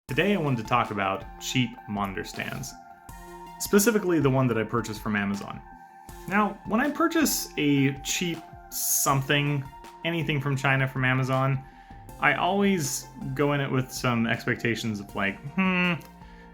Today I wanted to talk about cheap monitor stands, specifically the one that I purchased from Amazon. Now, when I purchase a cheap something, anything from China from Amazon, I always go in it with some expectations of like, this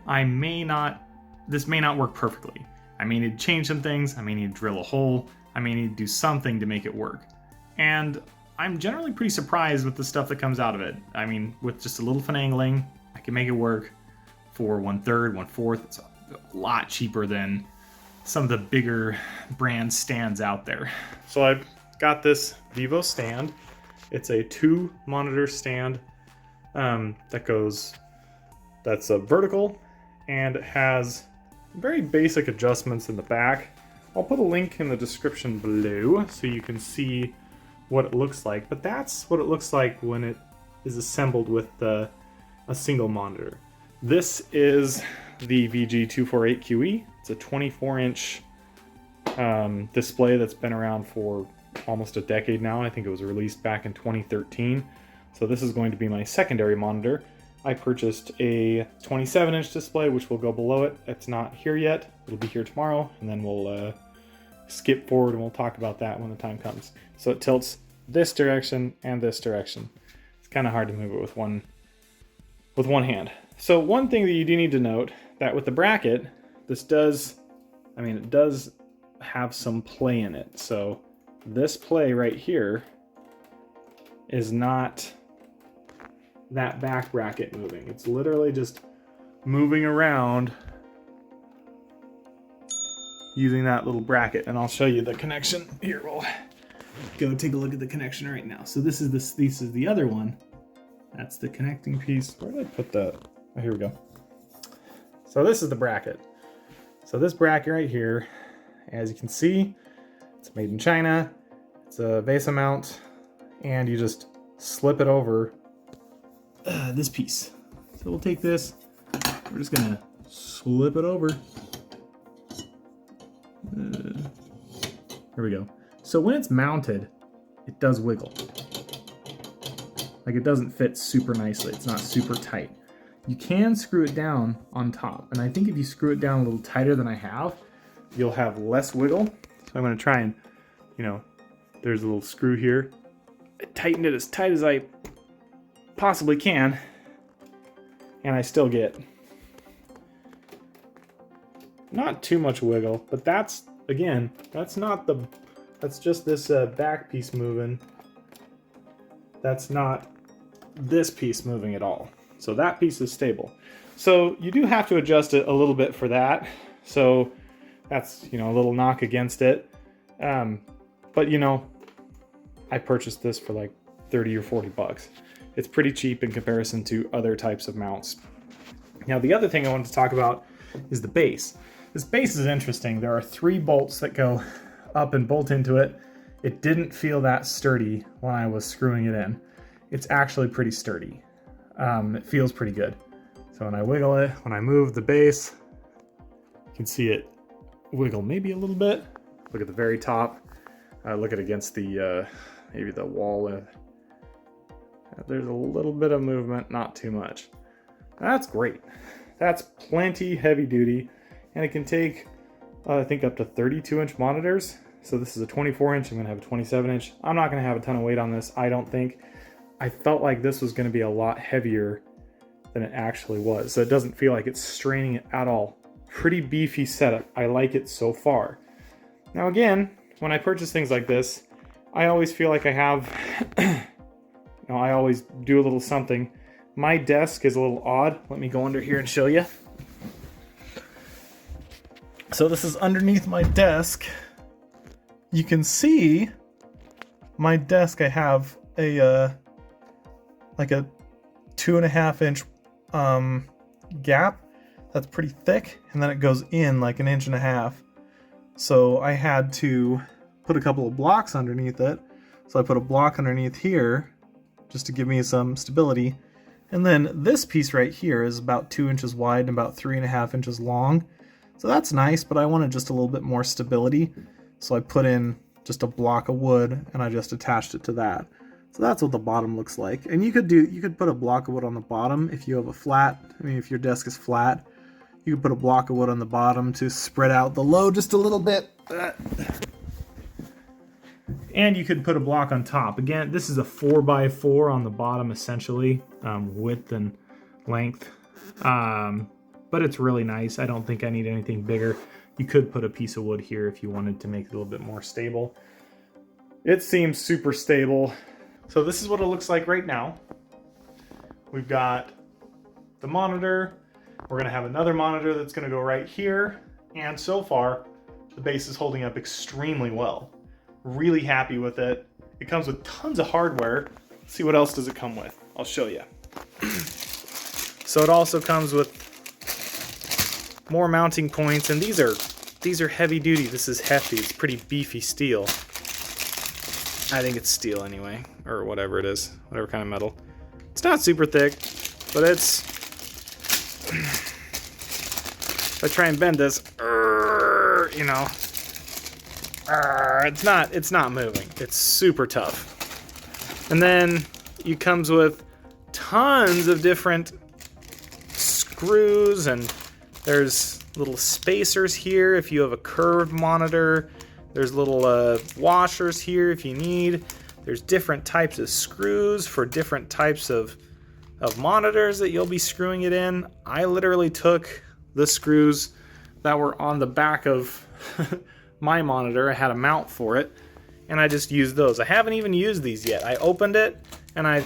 may not work perfectly. I may need to change some things, I may need to drill a hole, I may need to do something to make it work. And I'm generally pretty surprised with the stuff that comes out of it. I mean, with just a little finagling, I can make it work for 1/3, 1/4. It's a lot cheaper than some of the bigger brand stands out there. So I've got this VIVO stand. It's a 2-monitor stand that's a vertical, and it has very basic adjustments in the back. I'll put a link in the description below so you can see what it looks like, but that's what it looks like when it is assembled with a single monitor. This is the VG248QE. It's a 24-inch display that's been around for almost a decade now. I think it was released back in 2013. So this is going to be my secondary monitor. I purchased a 27-inch display, which will go below it. It's not here yet. It'll be here tomorrow, and then we'll skip forward and we'll talk about that when the time comes. So it tilts this direction and this direction. It's kind of hard to move it with one hand. So one thing that you do need to note, that with the bracket, it does have some play in it. So this play right here is not that back bracket moving. It's literally just moving around using that little bracket. And I'll show you the connection. Here, we'll go take a look at the connection right now. So this is the other one. That's the connecting piece. Where did I put that? Oh, here we go. So this is the bracket. So this bracket right here, as you can see, it's made in China. It's a VESA mount, and you just slip it over this piece. So we'll take this. We're just gonna slip it over. Here we go. So when it's mounted, it does wiggle. Like, it doesn't fit super nicely. It's not super tight. You can screw it down on top. And I think if you screw it down a little tighter than I have, you'll have less wiggle. So I'm gonna try and, there's a little screw here. I tightened it as tight as I possibly can. And I still get not too much wiggle, but that's just this back piece moving. That's not this piece moving at all. So that piece is stable. So you do have to adjust it a little bit for that. So that's, a little knock against it. But I purchased this for like 30 or 40 bucks. It's pretty cheap in comparison to other types of mounts. Now, the other thing I wanted to talk about is the base. This base is interesting. There are 3 bolts that go up and bolt into it. It didn't feel that sturdy when I was screwing it in. It's actually pretty sturdy. It feels pretty good. So when I wiggle it, when I move the base, you can see it wiggle maybe a little bit. Look at the very top. Look at against the maybe the wall. There's a little bit of movement, not too much. That's great. That's plenty heavy duty, and it can take I think up to 32-inch monitors. So this is a 24-inch. I'm going to have a 27-inch. I'm not going to have a ton of weight on this, I don't think. I felt like this was going to be a lot heavier than it actually was. So it doesn't feel like it's straining it at all. Pretty beefy setup. I like it so far. Now again, when I purchase things like this, I always feel like I have, I always do a little something. My desk is a little odd. Let me go under here and show you. So this is underneath my desk. You can see my desk. I have a like a 2.5-inch gap that's pretty thick, and then it goes in like 1.5 inches. So I had to put a couple of blocks underneath it. So I put a block underneath here just to give me some stability. And then this piece right here is about 2 inches wide and about 3.5 inches long. So that's nice, but I wanted just a little bit more stability. So I put in just a block of wood and I just attached it to that. So that's what the bottom looks like. And you could put a block of wood on the bottom if you have a flat. I mean, if your desk is flat, you could put a block of wood on the bottom to spread out the load just a little bit. And you could put a block on top. Again, this is a 4x4 on the bottom, essentially, width and length. But it's really nice. I don't think I need anything bigger. You could put a piece of wood here if you wanted to make it a little bit more stable. It seems super stable. So this is what it looks like right now. We've got the monitor. We're gonna have another monitor that's gonna go right here. And so far, the base is holding up extremely well. Really happy with it. It comes with tons of hardware. Let's see what else does it come with. I'll show you. So it also comes with more mounting points, and these are heavy duty. This is hefty. It's pretty beefy steel. I think it's steel anyway, or whatever it is, whatever kind of metal. It's not super thick, but it's. If I try and bend this, you know, it's not moving. It's super tough. And then it comes with tons of different screws, and there's little spacers here if you have a curved monitor. There's little washers here if you need. There's different types of screws for different types of monitors that you'll be screwing it in. I literally took the screws that were on the back of my monitor. I had a mount for it, and I just used those. I haven't even used these yet. I opened it, and I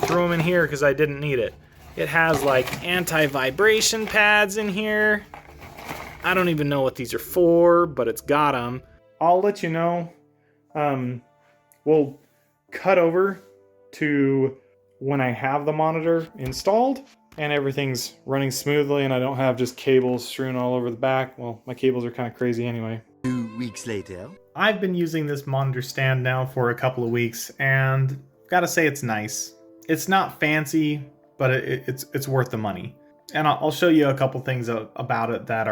threw them in here because I didn't need it. It has like anti-vibration pads in here. I don't even know what these are for, but it's got them. I'll let you know. We'll cut over to when I have the monitor installed and everything's running smoothly and I don't have just cables strewn all over the back. Well, my cables are kind of crazy anyway. 2 weeks later. I've been using this monitor stand now for a couple of weeks, and gotta say it's nice. It's not fancy, but it's worth the money. And I'll show you a couple things about it that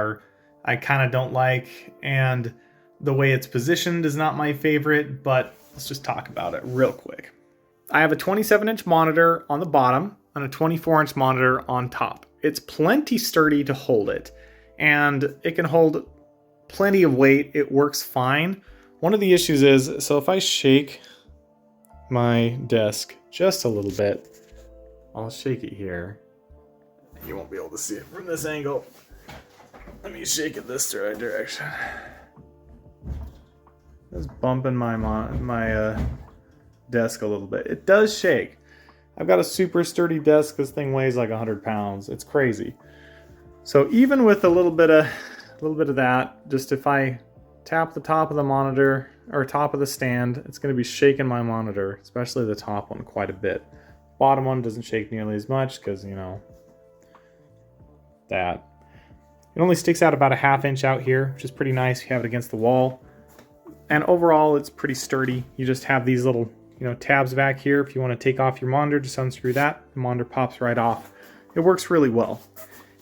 I kind of don't like, and the way it's positioned is not my favorite, but let's just talk about it real quick. I have a 27-inch monitor on the bottom and a 24-inch monitor on top. It's plenty sturdy to hold it, and it can hold plenty of weight. It works fine. One of the issues is, so if I shake my desk just a little bit, I'll shake it here. You won't be able to see it from this angle. Let me shake it this direction. Just bumping my desk a little bit. It does shake. I've got a super sturdy desk. This thing weighs like 100 pounds. It's crazy. So even with a little bit of that, just if I tap the top of the monitor or top of the stand, it's going to be shaking my monitor, especially the top one, quite a bit. Bottom one doesn't shake nearly as much because, you know, that. It only sticks out about a 1/2 inch out here, which is pretty nice. You have it against the wall. And overall, it's pretty sturdy. You just have these little, you know, tabs back here. If you want to take off your monitor, just unscrew that. The monitor pops right off. It works really well.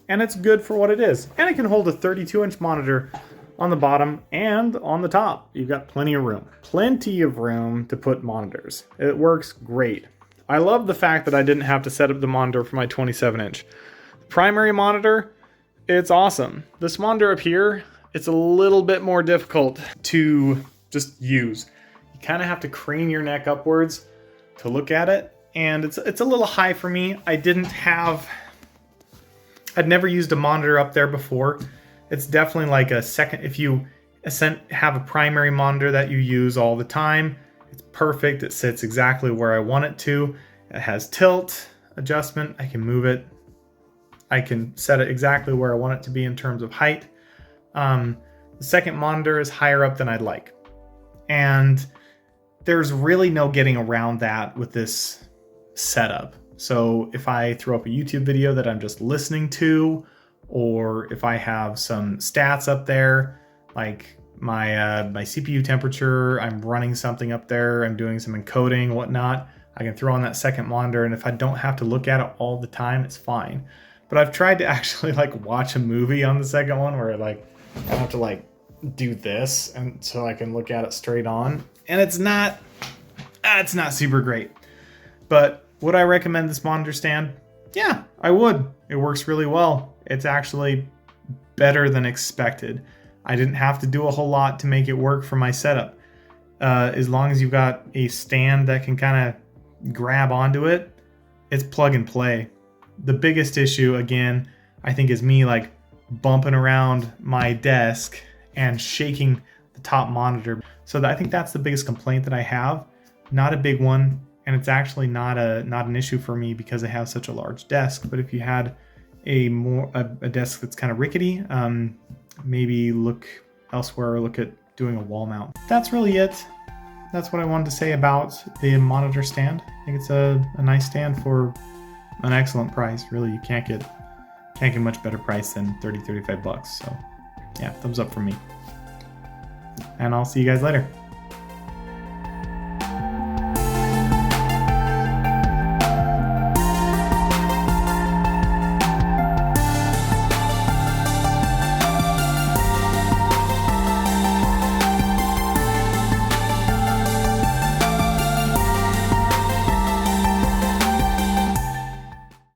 And it's good for what it is. And it can hold a 32-inch monitor on the bottom and on the top. You've got plenty of room. Plenty of room to put monitors. It works great. I love the fact that I didn't have to set up the monitor for my 27-inch. Primary monitor, it's awesome. This monitor up here, it's a little bit more difficult to just use. You kind of have to crane your neck upwards to look at it, and it's a little high for me. I'd never used a monitor up there before. It's definitely like a second, if you have a primary monitor that you use all the time, it's perfect. It sits exactly where I want it to. It has tilt adjustment. I can move it. I can set it exactly where I want it to be in terms of height. The second monitor is higher up than I'd like. And there's really no getting around that with this setup. So if I throw up a YouTube video that I'm just listening to, or if I have some stats up there, like my CPU temperature, I'm running something up there, I'm doing some encoding, whatnot, I can throw on that second monitor, and if I don't have to look at it all the time, it's fine. But I've tried to actually like watch a movie on the second one where like I have to like do this and so I can look at it straight on, and it's not super great. But would I recommend this monitor stand? Yeah, I would. It works really well. It's actually better than expected. I didn't have to do a whole lot to make it work for my setup. As long as you've got a stand that can kind of grab onto it, it's plug and play. The biggest issue, again, I think is me like bumping around my desk and shaking the top monitor. So I think that's the biggest complaint that I have. Not a big one, and it's actually not an issue for me because I have such a large desk. But if you had a desk that's kind of rickety, maybe look elsewhere or look at doing a wall mount. That's really it. That's what I wanted to say about the monitor stand. I think it's a nice stand for an excellent price. Really, you can't get much better price than 30-35 bucks. So yeah, thumbs up from me. And I'll see you guys later.